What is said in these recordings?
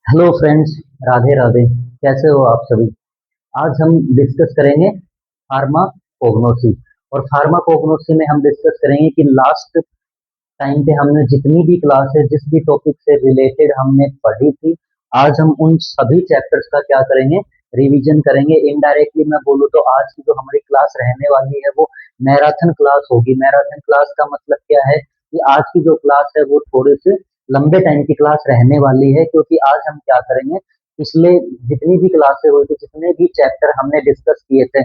Hello friends, Radhe Radhe. कैसे हो आप सभी? आज हम डिस्कस करेंगे फार्माकोग्नोसी। और फार्माकोग्नोसी में हम डिस्कस करेंगे कि लास्ट टाइम पे हमने जितनी भी क्लासेस जिस भी टॉपिक से रिलेटेड हमने पढ़ी थी, आज हम उन सभी चैप्टर्स का क्या करेंगे, रिवीजन करेंगे। इनडायरेक्टली मैं बोलूँ तो आज की जो हमारी क्लास रहने वाली है वो मैराथन क्लास होगी। मैराथन क्लास का मतलब क्या है कि आज की जो क्लास है वो थोड़े से लंबे टाइम की क्लास रहने वाली है, क्योंकि आज हम क्या करेंगे, पिछले जितनी भी क्लासेस हुई थी, जितने भी चैप्टर हमने डिस्कस किए थे,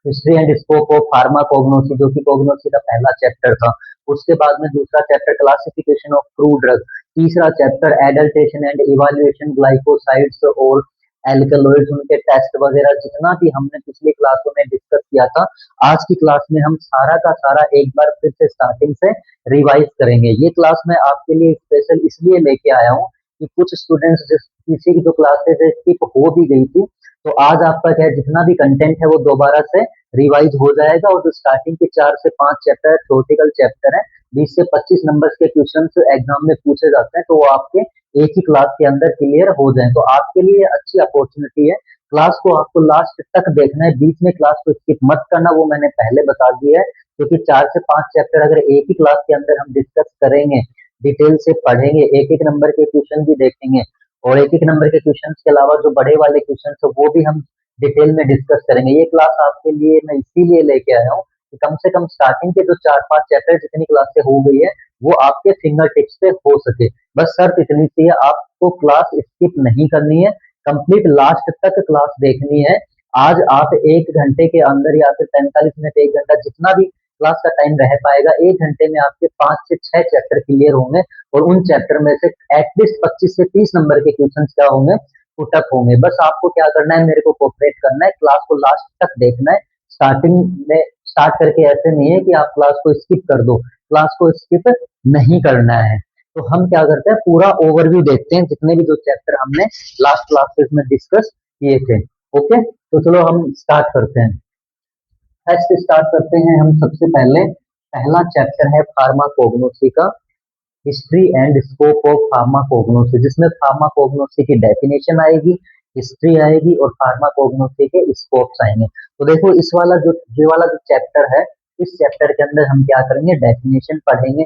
history and scope of pharmacognosy, जो कि कोग्नोसी का पहला चैप्टर था। उसके बाद में दूसरा chapter classification of crew drug, तीसरा चैप्टर एडल्टेशन एंड इवैल्यूएशन ग्लाइकोसाइड्स और एल्कलॉइड्स, उनके टेस्ट वगैरह जितना भी हमने पिछली क्लासों में डिस्कस किया था, आज की क्लास में हम सारा का सारा एक बार फिर से स्टार्टिंग से रिवाइज करेंगे। ये क्लास मैं आपके लिए स्पेशल इसलिए लेके आया हूँ कि कुछ स्टूडेंट्स जिस किसी की जो क्लासेस स्किप हो भी गई थी, तो आज आपका क्या है, जितना भी कंटेंट है वो दोबारा से रिवाइज हो जाएगा। और जो स्टार्टिंग के 4 से 5 चैप्टर थ्योरेटिकल चैप्टर है, 20 से 25 नंबर के क्वेश्चन एग्जाम में पूछे जाते हैं, तो वो आपके एक ही क्लास के अंदर क्लियर हो जाए। तो आपके लिए अच्छी अपॉर्चुनिटी है। क्लास को आपको लास्ट तक देखना है, बीच में क्लास को स्किप मत करना, वो मैंने पहले बता दिया है। क्योंकि 4 से 5 चैप्टर अगर एक ही क्लास के अंदर हम डिस्कस करेंगे, डिटेल से पढ़ेंगे, एक एक नंबर के क्वेश्चन भी देखेंगे, और एक एक नंबर के क्वेश्चन के अलावा जो बड़े वाले क्वेश्चन है वो भी हम डिटेल में डिस्कस करेंगे। ये क्लास आपके लिए मैं इसीलिए लेके आया हूँ कि कम से कम स्टार्टिंग के जो 4 5 चैप्टर जितनी क्लास से हो गई है, वो आपके फिंगर टिप्स पे हो सके। बस शर्त इतनी सी है, आपको क्लास स्किप नहीं करनी है, कंप्लीट लास्ट तक क्लास देखनी है। आज आप 1 घंटे के अंदर या फिर 45 मिनट 1 घंटा जितना भी क्लास का टाइम रह पाएगा, 1 घंटे में आपके 5 से 6 चैप्टर क्लियर होंगे। और उन चैप्टर में से एटलीस्ट 25 से 30 नंबर के क्वेश्चन क्या होंगे, पुटअप होंगे। बस आपको क्या करना है, मेरे को कोऑपरेट करना है, क्लास को लास्ट तक देखना है। स्टार्टिंग में स्टार्ट करके ऐसे नहीं है कि आप क्लास को स्किप कर दो, क्लास को स्किप नहीं करना है। तो हम क्या करते हैं, पूरा ओवरव्यू देखते हैं जितने भी जो चैप्टर हमने लास्ट क्लासेस में डिस्कस किए थे। ओके, तो चलो हम स्टार्ट करते हैं। फर्स्ट स्टार्ट करते हैं हम सबसे पहले। पहला चैप्टर है फार्माकोग्नोसी का, history and scope of pharmacognosy, जिसमें फार्माकोग्नोसी की डेफिनेशन आएगी, हिस्ट्री आएगी और फार्माकोग्नोसी के स्कोप्स आएंगे। तो देखो, इस वाला जो ये वाला जो चैप्टर है, इस चैप्टर के अंदर हम क्या करेंगे, डेफिनेशन पढ़ेंगे।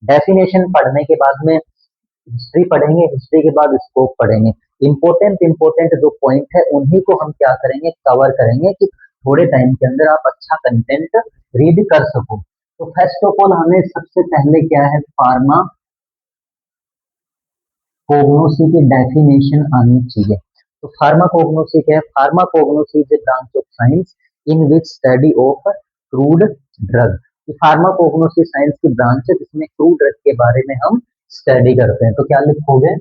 डेफिनेशन पढ़ने के बाद में हिस्ट्री पढ़ेंगे, हिस्ट्री के बाद स्कोप पढ़ेंगे। इंपॉर्टेंट इंपॉर्टेंट जो पॉइंट है उन्हीं को हम क्या करेंगे, कवर करेंगे, कि थोड़े टाइम के अंदर आप अच्छा कंटेंट रीड कर सको। तो फर्स्ट ऑफ ऑल हमें सबसे पहले क्या है, फार्मा कोग्नोसी की डेफिनेशन आनी चाहिए। तो फार्माकोग्नोसी क्या है? Pharmacognosy is a branch of science in which study of crude drug. Pharmacognosy science की ब्रांच है जिसमें क्रूड ड्रग के बारे में हम स्टडी करते हैं। तो क्या लिखोगे,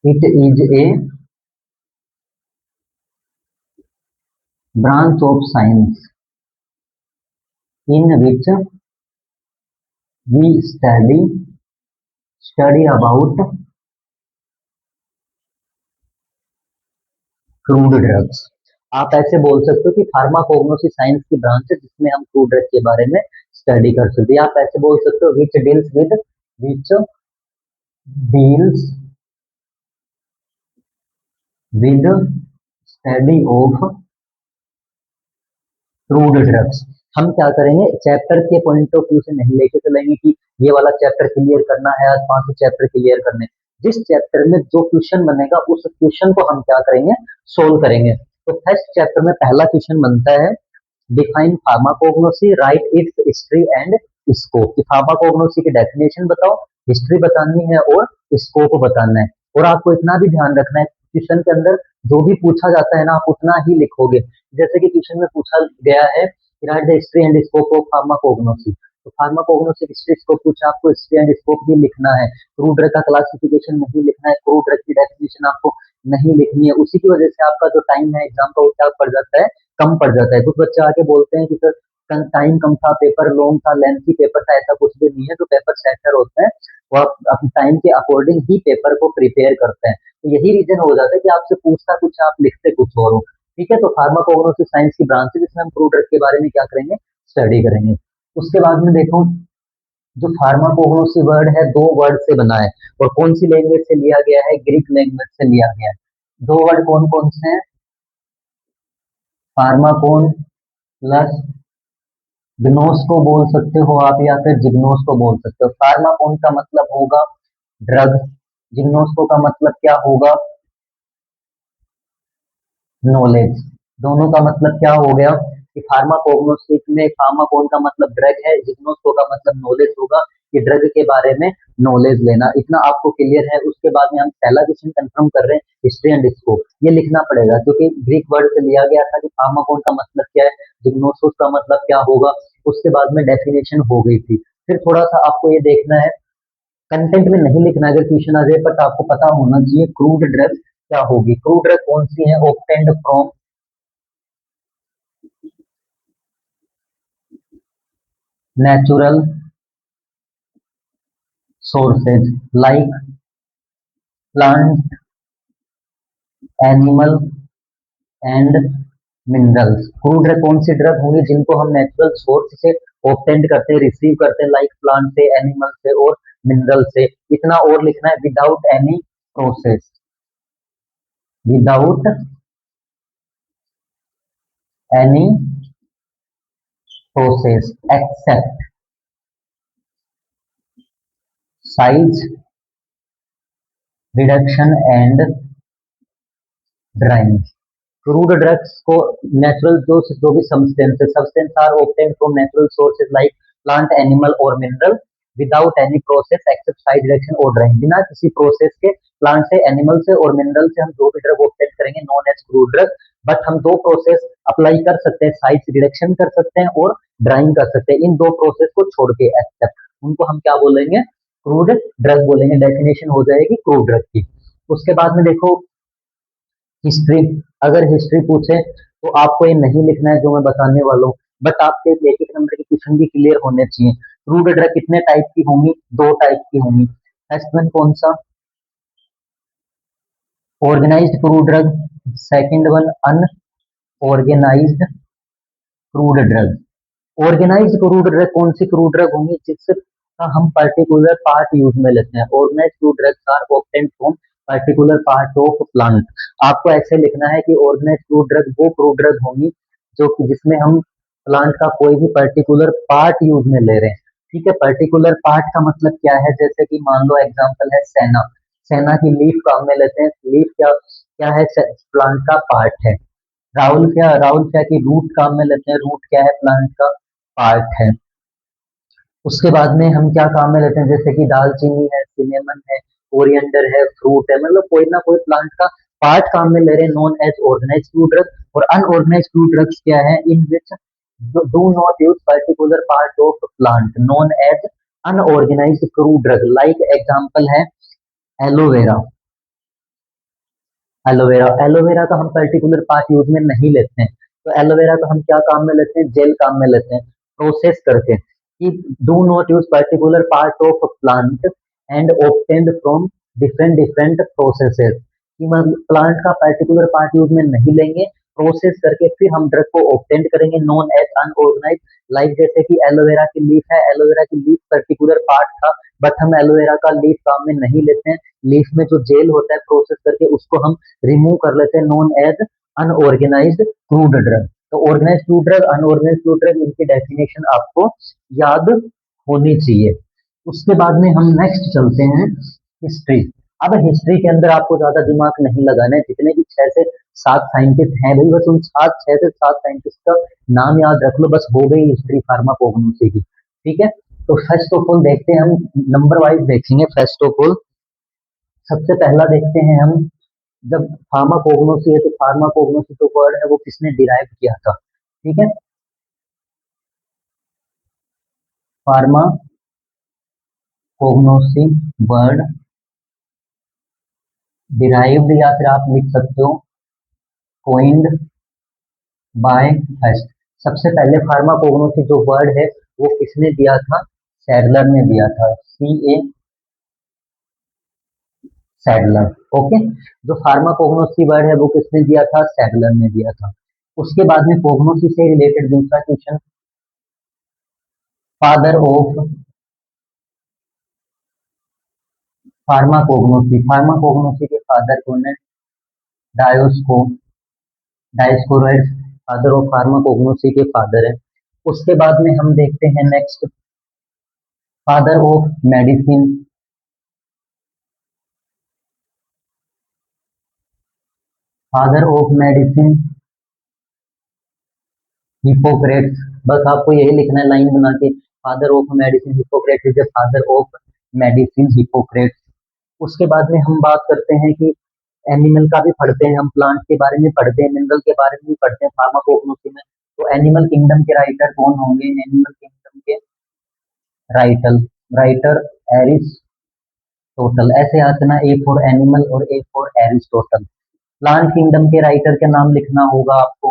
it is a branch of science in which we study about crude drugs. आप ऐसे बोल सकते हो कि फार्माकोग्नोसी साइंस की ब्रांच है जिसमें हम क्रूड ड्रग के बारे में स्टडी कर सकते हैं। आप ऐसे बोल सकते हो, which deals with study of crude drugs. हम क्या करेंगे, चैप्टर के पॉइंट ऑफ व्यू से नहीं लेके चलेंगे कि ये वाला चैप्टर क्लियर करना है, आज 5 चैप्टर क्लियर करने। जिस चैप्टर में जो क्वेश्चन बनेगा उस क्वेश्चन को हम क्या करेंगे, सोल्व करेंगे। तो फर्स्ट चैप्टर में पहला क्वेश्चन बनता है, define pharmacognosy, right it's history and scope. कि फार्माकोग्नोसी की डेफिनेशन बताओ, हिस्ट्री बतानी है और स्कोप बताना है। और आपको इतना भी ध्यान रखना है, क्वेश्चन के अंदर जो भी पूछा जाता है ना, आप उतना ही लिखोगे। जैसे कि क्वेश्चन में पूछा गया है, right the history and scope of pharmacognosy, तो फार्माकोग्नोसी हिस्ट्री स्कोप पूछा, आपको हिस्ट्री एंड स्कोप भी लिखना है। क्रूड ड्रग का क्लासिफिकेशन नहीं लिखना है, क्रूड ड्रग की डेफिनेशन आपको नहीं लिखनी है। उसी की वजह से आपका जो टाइम है एग्जाम का वो क्या पड़ जाता है, कम पड़ जाता है। कुछ बच्चे आके बोलते हैं कि सर टाइम कम था, पेपर लॉन्ग था, लेंथी पेपर था। ऐसा कुछ भी नहीं है। जो पेपर सेटर होते हैं वो अपने टाइम के अकॉर्डिंग ही पेपर को प्रिपेयर करते हैं। तो यही रीजन हो जाता है कि आपसे पूछता कुछ, आप लिखते कुछ और हो। ठीक है, तो फार्माकोग्नोसी साइंस की ब्रांच है जिसमें हम क्रूड ड्रग के बारे में क्या करेंगे, स्टडी करेंगे। उसके बाद में देखो, जो फार्माकोग्नोसी वर्ड है दो वर्ड से बना है, और कौन सी लैंग्वेज से लिया गया है? ग्रीक लैंग्वेज से लिया गया है। दो वर्ड कौन कौन से हैं? फार्माकोन प्लस ग्नोस को बोल सकते हो आप, या फिर जिग्नोस को बोल सकते हो। फार्माकोन का मतलब होगा ड्रग, जिग्नोस्को का मतलब क्या होगा? नॉलेज। दोनों का मतलब क्या हो गया कि फार्माकोग्नोस्टिक में फार्माकोन का मतलब ड्रग है, जिग्नोस्को का मतलब नॉलेज होगा कि ड्रग के बारे में नॉलेज लेना। इतना आपको क्लियर है। उसके बाद में हम पहला क्वेश्चन कंफर्म कर रहे हैं, हिस्ट्री एंड स्कोप। ये लिखना पड़ेगा क्योंकि ग्रीक वर्ड से लिया गया था कि फार्माकोन का मतलब क्या है, जिग्नोसोस का मतलब क्या होगा। उसके बाद में डेफिनेशन हो गई थी। फिर थोड़ा सा आपको ये देखना है, कंटेंट में नहीं लिखना है अगर क्वेश्चन आ जाए, बट आपको पता होना चाहिए क्रूड ड्रग क्या होगी। क्रूड ड्रग कौन सी है? Obtained from natural sources like plant, animal and minerals. Crude drug कौन सी ड्रग होंगी जिनको हम नेचुरल सोर्स से ऑब्टेंड करते हैं, रिसीव करते हैं, लाइक प्लांट से, एनिमल से और मिनरल से। इतना और लिखना है, without any process, without any process except size reduction and drying. Crude drugs को नेचुरल जो भी substance are obtained from natural sources like plant, animal और mineral without any process except size reduction और ड्राइंग। बिना किसी process के plant से, animal से और मिनरल से हम जो भी ड्रग ऑब्टेन करेंगे known as crude drug. But हम दो प्रोसेस अप्लाई कर सकते हैं, साइज रिडक्शन कर सकते हैं और ड्राइंग कर सकते हैं। इन दो प्रोसेस को छोड़ के एक्सेप्ट, उनको हम क्या बोलेंगे? क्रूड ड्रग बोलेंगे। डेफिनेशन हो जाएगी क्रूड ड्रग की। उसके बाद में देखो हिस्ट्री। अगर हिस्ट्री पूछे तो आपको ये नहीं लिखना है जो मैं बताने वाला हूँ, बट आपके एक एक नंबर के क्वेश्चन भी क्लियर होने चाहिए। क्रूड ड्रग कितने टाइप की होंगी? दो टाइप की होंगी। फर्स्ट वन कौन सा? Organised crude drug. Second one unorganised crude drug. Organised crude drug कौन सी क्रूड ड्रग होंगी जिसका हम पर्टिकुलर पार्ट यूज में लेते हैं। Organised crude drugs are obtained from particular part of plant. आपको ऐसे लिखना है कि ऑर्गेनाइज्ड क्रूड ड्रग वो क्रूड ड्रग होंगी जो कि जिसमें हम प्लांट का कोई भी पर्टिकुलर पार्ट यूज में ले रहे हैं। ठीक है, पर्टिकुलर पार्ट का मतलब क्या है? जैसे कि मान लो एग्जांपल है सेना। सेना की लीफ काम में लेते हैं। लीफ क्या क्या है? प्लांट का पार्ट है। राहुल क्या की रूट काम में लेते हैं। रूट क्या है? प्लांट का पार्ट है। उसके बाद में हम क्या काम में लेते हैं? जैसे कि दालचीनी है, सिनेमन है, कोरिएंडर है, फ्रूट है, मतलब कोई ना कोई प्लांट का पार्ट काम में ले रहे हैं, known as organized fruit drug. और अनऑर्गेनाइज फ्रूट ड्रग्स क्या है? In which do not use particular part of plant, known as unorganized crude drug. Like example है एलोवेरा। एलोवेरा एलोवेरा का हम पर्टिकुलर पार्ट यूज में नहीं लेते हैं। तो एलोवेरा का हम क्या काम में लेते हैं? जेल काम में लेते हैं, प्रोसेस करके कि do not use particular part of plant and obtained from different different processes. कि मतलब प्लांट का पर्टिकुलर पार्ट यूज में नहीं लेंगे, प्रोसेस करके फिर हम ड्रग को ऑब्टेन करेंगे, नॉन एज अनऑर्गेनाइज। लाइक जैसे कि एलोवेरा की लीफ है, एलोवेरा की लीफ पर्टिकुलर पार्ट था, बट हम एलोवेरा का लीफ काम में नहीं लेते हैं। लीफ में जो जेल होता है प्रोसेस करके उसको हम रिमूव कर लेते हैं, known as unorganized crude drug. तो organize crude drug, unorganize crude drug, इनकी डेफिनेशन आपको याद होनी चाहिए। उसके बाद में हम नेक्स्ट चलते हैं हिस्ट्री। अब हिस्ट्री के अंदर आपको ज्यादा दिमाग नहीं लगाना है। जितने भी 6 से 7 साइंटिस्ट हैं भाई, बस उन 6 से 7 साइंटिस्ट का नाम याद रख लो, बस हो गई हिस्ट्री फार्माकोग्नोसी की। ठीक है, तो फर्स्ट ऑफ ऑल देखते हैं हम, नंबर वाइज देखेंगे। फर्स्ट ऑफ ऑल सबसे पहला देखते हैं हम, जब फार्माकोग्नोसी है तो फार्माकोग्नोसी जो वर्ड है वो किसने डिराइव किया था? ठीक है, फार्माकोग्नोसी वर्ड डिराइव्ड, या फिर आप लिख सकते हो कोइंड बाय फर्स्ट। सबसे पहले फार्माकोग्नोसी जो वर्ड है वो किसने दिया था? सैडलर ने दिया था, सी ए सैडलर। ओके, जो फार्माकोग्नोसी वर्ड है वो किसने दिया था? सैडलर ने दिया था। उसके बाद में कोग्नोसी से रिलेटेड दूसरा question, father of pharmacognosy, pharmacognosy के फादर कौन है? डायोस्को डायस्कोराइड्स फादर ऑफ फार्माकोग्नोसी के फादर है। उसके बाद में हम देखते हैं next, father of medicine, father of medicine Hippocrates. बस आपको यही लिखना है लाइन बना के, father of medicine Hippocrates is the father of medicine Hippocrates. उसके बाद में हम बात करते हैं कि एनिमल का भी पढ़ते हैं हम, प्लांट के बारे में पढ़ते हैं, मिनरल के बारे में भी पढ़ते हैं फार्माकोग्नोसी में। तो एनिमल किंगडम के राइटर कौन होंगे? एनिमल किंगडम के राइटर राइटर एरिस्टोटल, ऐसे याद करना, ए फॉर एनिमल और A for Aristotle. Plant kingdom के राइटर के नाम लिखना होगा आपको।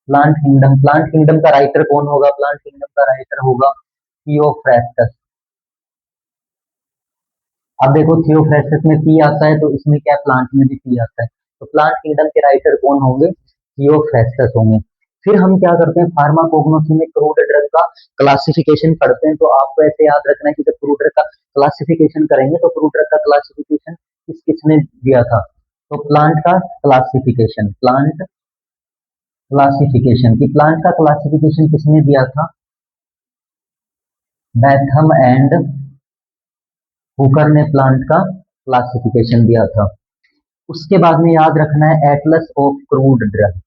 प्लांट किंगडम का राइटर कौन होगा? प्लांट किंगडम का राइटर होगा थियोफ्रेस्टस। अब देखो थियोफ्रेस्टस में पी आता है, तो इसमें क्या, प्लांट में भी पी आता है, तो प्लांट किंगडम के राइटर कौन होंगे? थियोफ्रेस्टस होंगे। फिर हम क्या करते हैं, फार्माकोग्नोसी में क्रूड ड्रग का क्लासिफिकेशन पढ़ते हैं। तो आपको ऐसे याद रखना है कि जब क्रूड ड्रग का क्लासिफिकेशन करेंगे तो क्रूड ड्रग का क्लासिफिकेशन किस किसने दिया था? तो प्लांट का क्लासिफिकेशन, प्लांट का क्लासिफिकेशन किसने दिया था? बैथम एंड हुकर ने प्लांट का क्लासिफिकेशन दिया था। उसके बाद में याद रखना है Atlas of crude drug,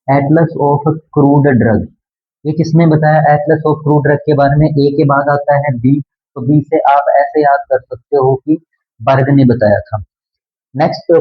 Atlas of crude drug, ये किसने बताया? एटलस ऑफ क्रूड ड्रग के बारे में ए के बाद आता है बी, तो बी से आप ऐसे याद कर सकते हो कि बर्ग ने बताया था। नेक्स्ट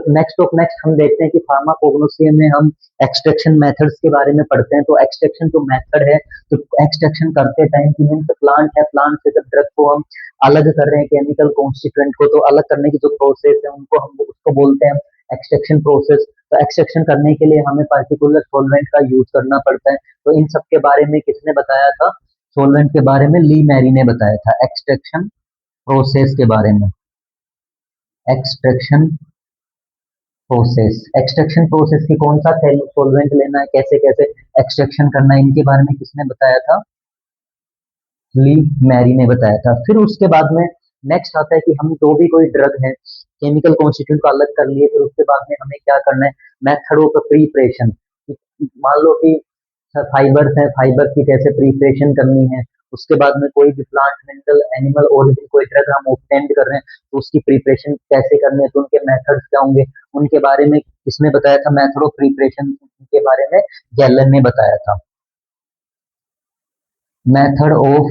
हम देखते हैं कि फार्माकोग्नोसी में हम एक्सट्रैक्शन मेथड्स के बारे में पढ़ते हैं। तो एक्सट्रैक्शन जो मेथड है, तो एक्सट्रैक्शन करते टाइम की मीन्स प्लांट है, प्लांट से जब ड्रग को हम अलग कर रहे हैं केमिकल कॉन्स्टिट्यूएंट को, तो अलग करने की जो प्रोसेस है उनको हम उसको बोलते हैं एक्सट्रैक्शन प्रोसेस। तो एक्सट्रैक्शन करने के लिए हमें पर्टिकुलर सॉल्वेंट का यूज करना पड़ता है। तो इन सब के बारे में किसने बताया था? सॉल्वेंट के बारे में ली मैरी ने बताया था, एक्सट्रैक्शन प्रोसेस के बारे में। एक्सट्रैक्शन प्रोसेस, एक्सट्रैक्शन प्रोसेस की कौन सा सॉल्वेंट लेना है, कैसे कैसे एक्सट्रैक्शन करना है, इनके बारे में किसने बताया था? ली मैरी ने बताया था। फिर उसके बाद में नेक्स्ट आता है कि हम जो भी कोई ड्रग है केमिकल कॉन्स्टिट्यूएंट को अलग कर लिए, फिर उसके बाद में हमें क्या करना है? Method of preparation. मान लो कि फाइबर्स है, फाइबर की कैसे प्रिपरेशन करनी है, उसके बाद में कोई भी प्लांट मिनरल एनिमल ओरिजिन कोई ड्रग हम ऑब्टेंड कर रहे हैं, तो उसकी प्रिपरेशन कैसे करनी है, तो उनके मेथड्स क्या होंगे, उनके बारे में किसने बताया था? मेथड ऑफ प्रिपरेशन के बारे में गैलन ने बताया था। मेथड ऑफ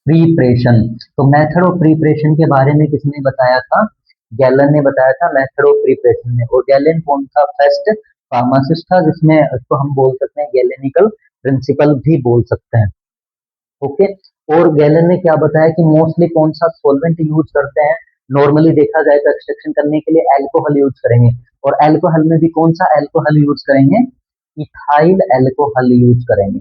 प्रिपरेशन, तो मेथड ऑफ प्रिपरेशन के बारे में किसने बताया था? गैलन ने बताया था मेथड ऑफ प्रिपरेशन में। और गैलन कौन सा फर्स्ट फार्मासिस्ट था, जिसमें इसको हम बोल सकते हैं गैलेनिकल प्रिंसिपल भी बोल सकते हैं। ओके। और गैलन ने क्या बताया कि मोस्टली कौन सा सॉल्वेंट यूज करते हैं? नॉर्मली देखा जाए तो एक्सट्रैक्शन करने के लिए एल्कोहल यूज करेंगे, और एल्कोहल में भी कौन सा एल्कोहल यूज करेंगे? इथाइल एल्कोहल यूज करेंगे।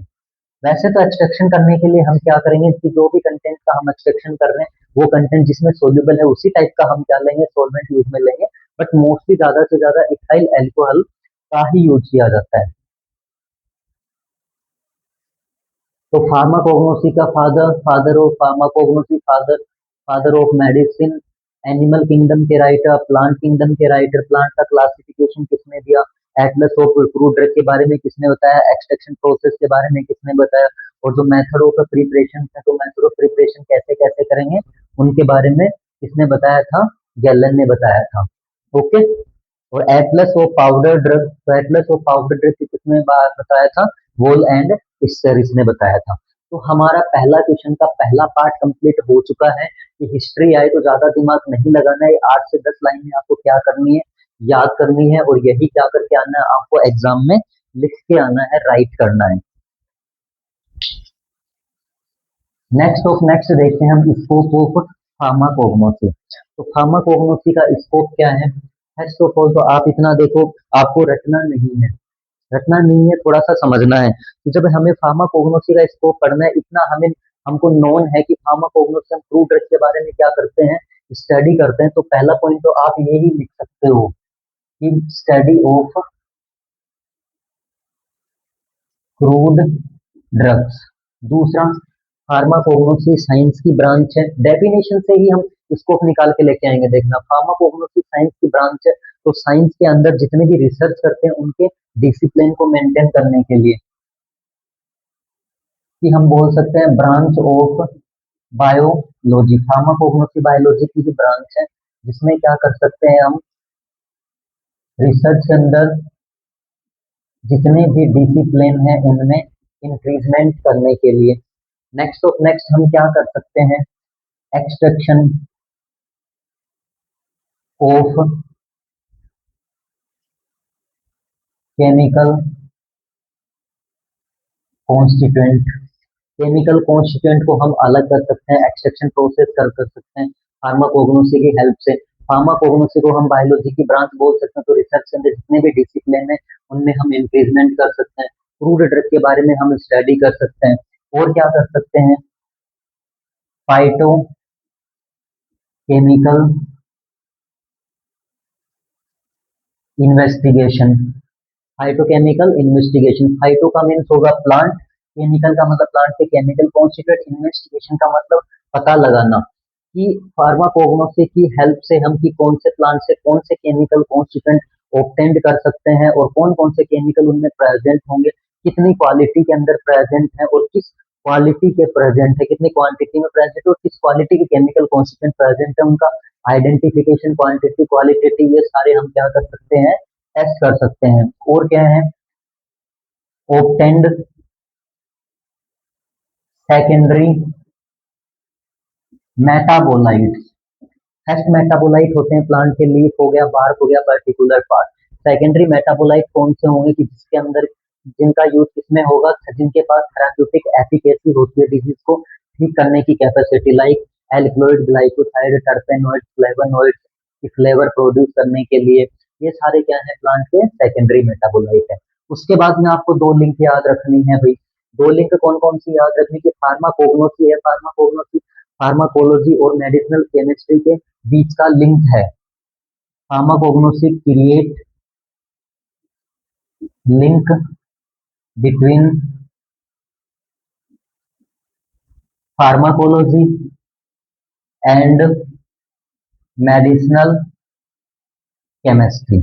वैसे तो एक्सट्रैक्शन करने के लिए हम क्या करेंगे कि जो भी कंटेंट का हम एक्सट्रैक्शन कर रहे हैं वो कंटेंट जिसमें सोल्यूबल है उसी टाइप का हम क्या लेंगे? सॉल्वेंट यूज में लेंगे। बट मोस्टली ज्यादा से ज्यादा इथाइल एल्कोहल का ही यूज किया जाता है। तो फार्माकोग्नोसी का father, father of pharmacognosy, father father of medicine, animal kingdom के राइटर, प्लांट किंगडम के राइटर, प्लांट का क्लासिफिकेशन किसने दिया? एटलस ऑफ क्रूड ड्रग के बारे में किसने बताया? एक्सट्रैक्शन प्रोसेस के बारे में किसने बताया? और जो मेथड ऑफ प्रिपरेशन है, तो मेथड ऑफ प्रिपरेशन कैसे कैसे करेंगे उनके बारे में किसने बताया था? गैलन ने बताया था। ओके। और एटलस ऑफ पाउडर ड्रग, तो एटलस ऑफ पाउडर ड्रग किसने बताया था? वोल एंड इस्सरिस ने बताया था। तो हमारा पहला क्वेश्चन का पहला पार्ट कंप्लीट हो चुका है। कि हिस्ट्री आए तो ज्यादा दिमाग नहीं लगाना है, 8 से 10 लाइनें आपको क्या करनी है? याद करनी है, और यही क्या करके आना है? आपको एग्जाम में लिख के आना है, राइट करना है। नेक्स्ट देखते हैं हम स्कोप ऑफ फार्माकोग्नोसी। तो फार्माकोग्नोसी का स्कोप क्या है? फर्स्ट ऑफ ऑल तो आप इतना देखो, आपको रटना नहीं है, रटना नहीं है, थोड़ा सा समझना है कि जब हमें फार्माकोग्नोसी का स्कोप पढ़ना है, इतना हमें हमको नोन है कि फार्माकोग्नोसी हम फ्रूट ड्रग के बारे में क्या करते हैं? स्टडी करते हैं। तो पहला पॉइंट तो आप ये ही लिख सकते हो कि स्टडी ऑफ क्रूड ड्रग्स। दूसरा, फार्माकोग्नोसी साइंस की ब्रांच है, डेफिनेशन से ही हम इसको निकाल के लेके आएंगे। देखना, फार्माकोग्नोसी साइंस की ब्रांच है, तो साइंस के अंदर जितने भी रिसर्च करते हैं उनके डिसिप्लिन को मेंटेन करने के लिए, कि हम बोल सकते हैं branch of biology. Pharmacognosy biology की भी ब्रांच है, जिसमें क्या कर सकते हैं हम, रिसर्च के अंदर जितने भी डिसिप्लिन है उनमें इंक्रीजमेंट करने के लिए। नेक्स्ट ऑफ नेक्स्ट हम क्या कर सकते हैं, extraction of chemical constituent. Chemical constituent को हम अलग कर सकते हैं, एक्सट्रैक्शन प्रोसेस कर सकते हैं फार्माकोग्नोसी की हेल्प से। फार्माकोग्नोसी को हम बायोलॉजी की ब्रांच बोल सकते हैं, तो रिसर्च के अंदर जितने भी डिसिप्लिन है उनमें हम इंक्रीजमेंट कर सकते हैं। क्रूड ड्रग के बारे में हम स्टडी कर सकते हैं। और क्या कर सकते हैं, phyto chemical investigation. Phytochemical investigation, phyto का मीन्स होगा प्लांट, केमिकल का मतलब प्लांट के केमिकल कॉन्स्टिट्यूएंट, इन्वेस्टिगेशन का मतलब पता लगाना, कि फार्माकोग्नोसी की हेल्प से हम कि कौन से प्लांट से कौन से केमिकल कॉन्स्टिट्यूएंट ऑब्टेंड कर सकते हैं और कौन कौन से केमिकल उनमें प्रेजेंट होंगे, कितनी क्वालिटी के अंदर प्रेजेंट है और किस क्वालिटी के प्रेजेंट है, कितनी क्वांटिटी में प्रेजेंट है और किस क्वालिटी के केमिकल कॉन्स्टिट्यूएंट प्रेजेंट है, उनका आइडेंटिफिकेशन, क्वांटिटी, क्वालिटेटिव, ये सारे हम क्या कर सकते हैं, टेस्ट कर सकते हैं। और क्या है, obtained secondary metabolite. First metabolite होते हैं प्लांट के, लीफ हो गया, बार्क हो गया, पर्टिकुलर पार्ट। सेकेंडरी मेटाबोलाइट कौन से होंगे कि जिसके अंदर, जिनका यूज किसमें होगा, जिनके पास थेराप्यूटिक एफिकेसी होती है, डिजीज को ठीक करने की capacity, like alkaloid, glycoside, terpenoid, flavonoid की फ्लेवर प्रोड्यूस करने के लिए, ये सारे क्या है, प्लांट के सेकेंडरी मेटाबोलाइट है। उसके बाद में आपको दो लिंक याद रखनी है भाई। दो लिंक कौन कौन सी याद रखनी की, फार्माकोग्नोसी है, फार्माकोग्नोसी फार्माकोलॉजी और मेडिसिनल केमिस्ट्री के बीच का लिंक है। Pharmacognosy create link between pharmacology and medicinal chemistry.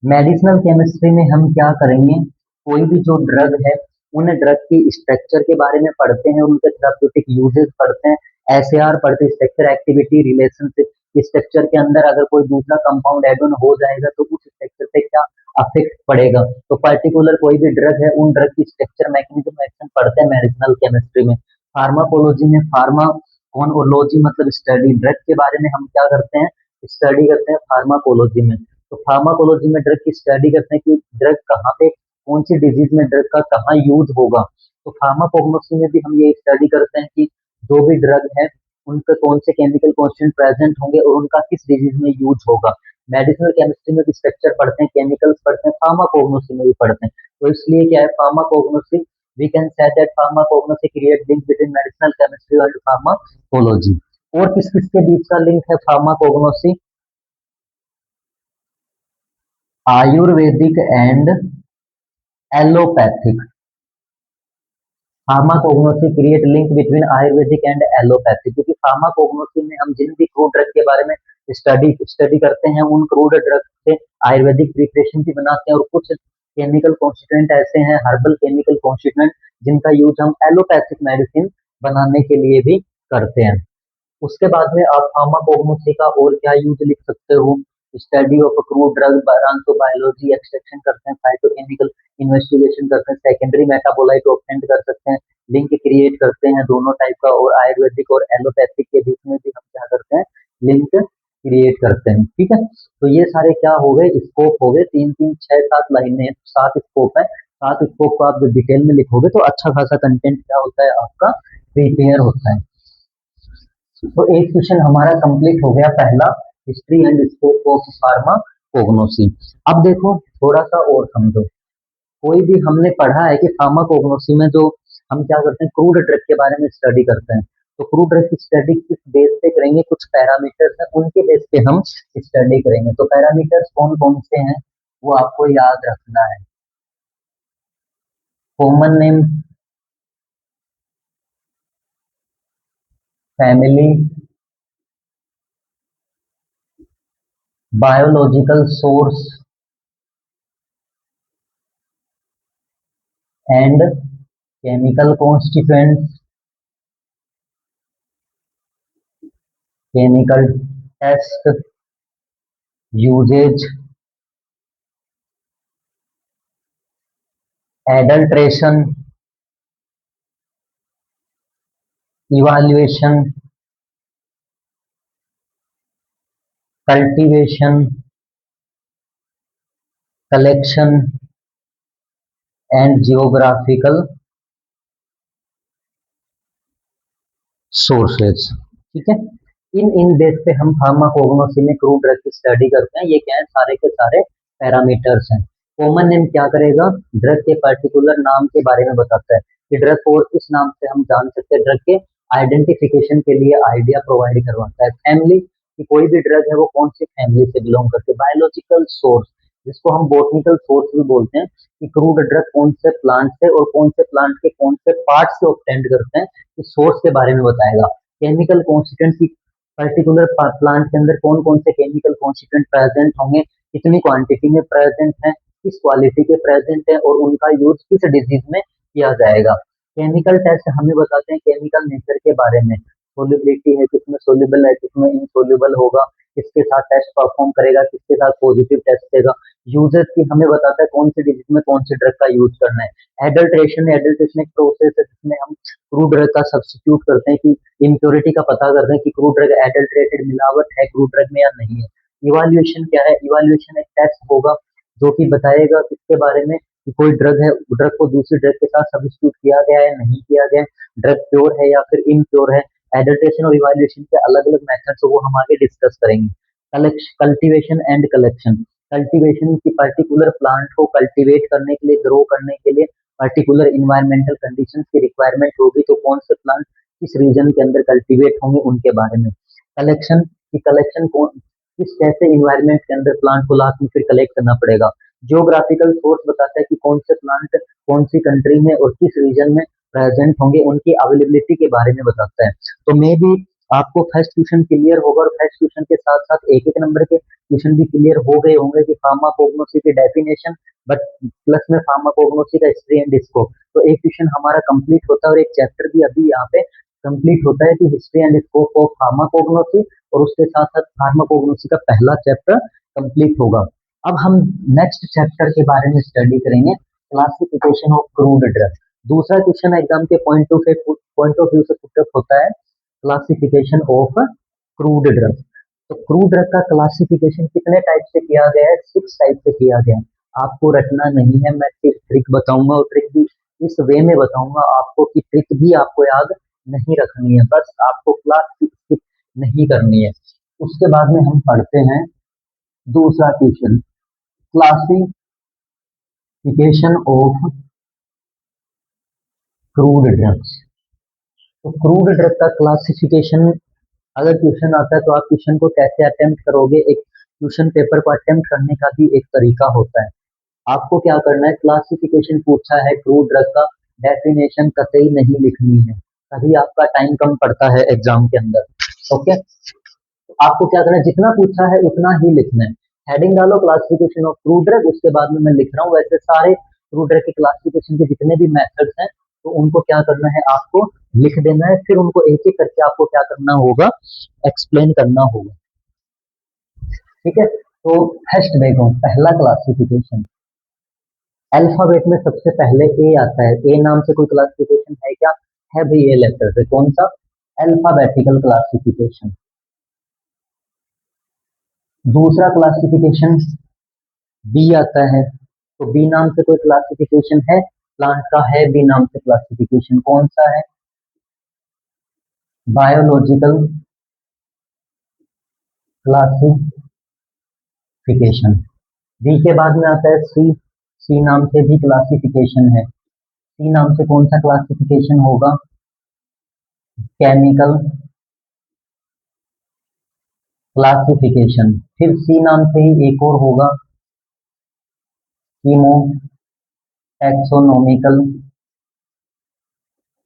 Medicinal chemistry में हम क्या करेंगे, कोई भी जो ड्रग है उन ड्रग की स्ट्रक्चर के बारे में पढ़ते हैं, उनके थेराप्यूटिक यूजेस पढ़ते हैं, एसएआर पढ़ते हैं, स्ट्रक्चर एक्टिविटी रिलेशनशिप। स्ट्रक्चर के अंदर अगर कोई दूसरा कंपाउंड ऐड ऑन हो जाएगा तो उस स्ट्रक्चर पे क्या अफेक्ट पड़ेगा, तो पर्टिकुलर कोई भी ड्रग है उन ड्रग की स्ट्रक्चर, मैकेनिज्म, एक्शन पढ़ते हैं मेडिसिनल केमिस्ट्री में। फार्माकोलॉजी में, फार्माकोलॉजी मतलब स्टडी, ड्रग के बारे में हम क्या करते हैं, स्टडी करते हैं फार्माकोलॉजी में। तो फार्माकोलॉजी में ड्रग की स्टडी करते हैं कि ड्रग कहाँ पे, कौन सी डिजीज में ड्रग का कहाँ यूज होगा। तो फार्माकोग्नोसी में भी हम ये स्टडी करते हैं कि जो भी ड्रग है उनके कौन से केमिकल कॉन्स्टिट्यूएंट प्रेजेंट होंगे और उनका किस डिजीज में यूज होगा। मेडिसिनल केमिस्ट्री में भी स्ट्रक्चर पढ़ते हैं, केमिकल्स पढ़ते हैं, फार्माकोग्नोसी में भी पढ़ते हैं। तो इसलिए क्या है, pharmacognosy, we can say that pharmacognosy create link between medicinal chemistry and pharmacology. और किस किस के बीच का लिंक है pharmacognosy, ayurvedic and allopathic. Pharmacognosy create link between ayurvedic and allopathic, क्योंकि फार्माकोग्नोसी में हम जिन भी क्रूड ड्रग के बारे में स्टडी स्टडी करते हैं उन क्रूड ड्रग से आयुर्वेदिक प्रिपरेशन भी बनाते हैं, और कुछ केमिकल कॉन्स्टिट्यूएंट ऐसे हैं, हर्बल केमिकल कॉन्स्टिट्यूएंट, जिनका यूज हम एलोपैथिक मेडिसिन बनाने के लिए भी करते हैं। उसके बाद में आप फार्माकोग्नोसी का और क्या यूज लिख सकते हो, study of crude drug, biology, extraction करते हैं, फाइटोकेमिकल इन्वेस्टिगेशन करते हैं, सेकेंडरी मेटाबोलाइट ऑब्टेंड कर सकते हैं, लिंक क्रिएट करते हैं दोनों टाइप का, और आयुर्वेदिक और एलोपैथिक के बीच में भी हम क्या करते हैं, लिंक क्रिएट करते हैं। ठीक है, तो ये सारे क्या हो गए, स्कोप हो गए, तीन तीन छह सात लाइनें, सात स्कोप है। सात स्कोप को आप जब डिटेल में लिखोगे तो अच्छा खासा कंटेंट क्या होता है आपका, प्रिपेयर होता है। तो एक क्वेश्चन हमारा कंप्लीट हो गया पहला, history and scope of pharmacognosy. अब देखो थोड़ा सा और समझो, कोई भी हमने पढ़ा है कि फार्माकोग्नोसी में जो हम क्या करते हैं, क्रूड ड्रग के बारे में स्टडी करते हैं। तो क्रूड ड्रग की स्टडी किस बेस पे करेंगे, कुछ पैरामीटर्स हैं उनके बेस पे हम स्टडी करेंगे। तो पैरामीटर्स कौन कौन से हैं वो आपको याद रखना है। Common name, family, biological source and chemical constituents, chemical test, uses, adulteration, evaluation, cultivation, collection and geographical sources. ठीक है, इन इन बेस पे हम फार्माकोग्नोसी में क्रूड ड्रग की स्टडी करते हैं। ये क्या है, सारे के सारे पैरामीटर्स हैं। कॉमन नेम क्या करेगा, ड्रग के पर्टिकुलर नाम के बारे में बताता है कि ड्रग को इस नाम से हम जान सकते हैं। ड्रग के आइडेंटिफिकेशन के लिए आइडिया प्रोवाइड करवाता है। फैमिली कि कोई भी ड्रग है वो कौन सी फैमिली से बिलोंग करते हैं। बायोलॉजिकल सोर्स जिसको हम बोटनिकल सोर्स भी बोलते हैं कि क्रूड ड्रग कौन से प्लांट से और कौन से प्लांट के कौन से पार्ट से ऑब्टेंड करते हैं, इस सोर्स के बारे में बताएगा। केमिकल कॉन्स्टिट्यूएंट की पर्टिकुलर प्लांट के अंदर कौन कौन से केमिकल कॉन्स्टिट्यूएंट प्रेजेंट होंगे, कितनी क्वांटिटी में प्रेजेंट है, किस क्वालिटी के प्रेजेंट है और उनका यूज किस डिजीज में किया जाएगा। केमिकल टेस्ट हमें बताते हैं केमिकल नेचर के बारे में, सोलिबिलिटी है, किसमें सोल्यूबल है, किसमें इनसोल्यूबल होगा, किसके साथ टेस्ट परफॉर्म करेगा, किसके साथ पॉजिटिव टेस्ट देगा। यूजेस की हमें बताता है कौन सी डिजीज में कौन सी ड्रग का यूज करना है। एडल्ट्रेशन, एडल्ट्रेशन एक प्रोसेस है जिसमें हम क्रूड ड्रग का सब्स्टिट्यूट करते हैं कि इम्प्योरिटी का पता करते हैं कि क्रूड ड्रग एडल्ट्रेटेड मिलावट है क्रूड ड्रग में या नहीं है। इवाल्युएशन क्या है, इवाल्युएशन एक टेस्ट होगा जो कि बताएगा किसके बारे में कि कोई ड्रग है, ड्रग को दूसरी ड्रग के साथ सब्स्टिट्यूट किया गया है नहीं किया गया, ड्रग प्योर है या फिर इम्प्योर है। एडल्ट्रेशन और इवाल्युएशन के अलग अलग मेथड्स वो हम आगे डिस्कस करेंगे। कल्टीवेशन एंड कलेक्शन, कल्टीवेशन की पर्टिकुलर प्लांट को कल्टीवेट करने के लिए, ग्रो करने के लिए पर्टिकुलर इन्वायरमेंटल कंडीशंस की रिक्वायरमेंट होगी तो कौन से प्लांट किस रीजन के अंदर कल्टीवेट होंगे उनके बारे में। कलेक्शन की कलेक्शन कौन किस कैसे इन्वायरमेंट के अंदर प्लांट को लाके फिर कलेक्ट करना पड़ेगा। जियोग्राफिकल सोर्स बताता है कि कौन से प्लांट कौन सी कंट्री में और किस रीजन में प्रेजेंट होंगे, उनकी अवेलेबिलिटी के बारे में बताता है। तो मे भी आपको फर्स्ट क्वेश्चन क्लियर होगा और फर्स्ट क्वेश्चन के साथ साथ एक एक नंबर के क्वेश्चन भी क्लियर हो गए होंगे कि फार्माकोग्नोसी की डेफिनेशन, बट प्लस में फार्माकोग्नोसी का हिस्ट्री एंड स्कोप। तो एक क्वेश्चन हमारा कंप्लीट होता है और एक चैप्टर भी अभी यहाँ पे कंप्लीट होता है कि history and scope of pharmacognosy, और उसके साथ साथ फार्माकोग्नोसी का पहला चैप्टर कंप्लीट होगा। अब हम नेक्स्ट चैप्टर के बारे में स्टडी करेंगे, क्लासिफिकेशन ऑफ क्रूड ड्रग। दूसरा क्वेश्चन एग्जाम के पॉइंट ऑफ व्यू से पुटअप होता है क्लासिफिकेशन ऑफ क्रूड ड्रग। तो क्रूड ड्रग का क्लासिफिकेशन कितने टाइप से किया गया है, 6 टाइप से किया गया है। आपको रटना नहीं है, मैं ट्रिक बताऊंगा और ट्रिक भी इस वे में बताऊंगा आपको कि ट्रिक भी आपको याद नहीं रखनी है, बस आपको क्लास स्किप नहीं करनी है। उसके बाद में हम पढ़ते हैं दूसरा question, classification of crude drugs. तो क्रूड ड्रग का क्लासिफिकेशन अगर क्वेश्चन आता है तो आप क्वेश्चन को कैसे अटेम्प्ट करोगे, एक क्वेश्चन पेपर को अटेम्प्ट करने का भी एक तरीका होता है। आपको क्या करना है, क्लासिफिकेशन पूछा है क्रूड ड्रग का, डेफिनेशन कतई नहीं लिखनी है, तभी आपका टाइम कम पड़ता है एग्जाम के अंदर। ओके, तो आपको क्या करना है, जितना पूछा है उतना ही लिखना है। हेडिंग डालो क्लासिफिकेशन ऑफ क्रूड ड्रग, उसके बाद में मैं लिख रहा हूँ। वैसे सारे क्रूड ड्रग के क्लासिफिकेशन के जितने भी मेथड्स हैं तो उनको क्या करना है, आपको लिख देना है, फिर उनको एक एक करके आपको क्या करना होगा, एक्सप्लेन करना होगा। ठीक है, तो फर्स्ट देखो, पहला क्लासिफिकेशन अल्फाबेट में सबसे पहले ए आता है। ए नाम से कोई क्लासिफिकेशन है क्या, है भाई, ए लेटर से। कौन सा, अल्फाबेटिकल क्लासिफिकेशन। दूसरा क्लासिफिकेशन बी आता है, तो बी नाम से कोई क्लासिफिकेशन है, प्लांट का है बी नाम से क्लासिफिकेशन। कौन सा है, बायोलॉजिकल क्लासिफिकेशन। बी के बाद में आता है सी, सी नाम से भी क्लासिफिकेशन है। सी नाम से कौन सा क्लासिफिकेशन होगा, केमिकल क्लासिफिकेशन। फिर सी नाम से ही एक और होगा, कीमो टैक्सोनॉमिकल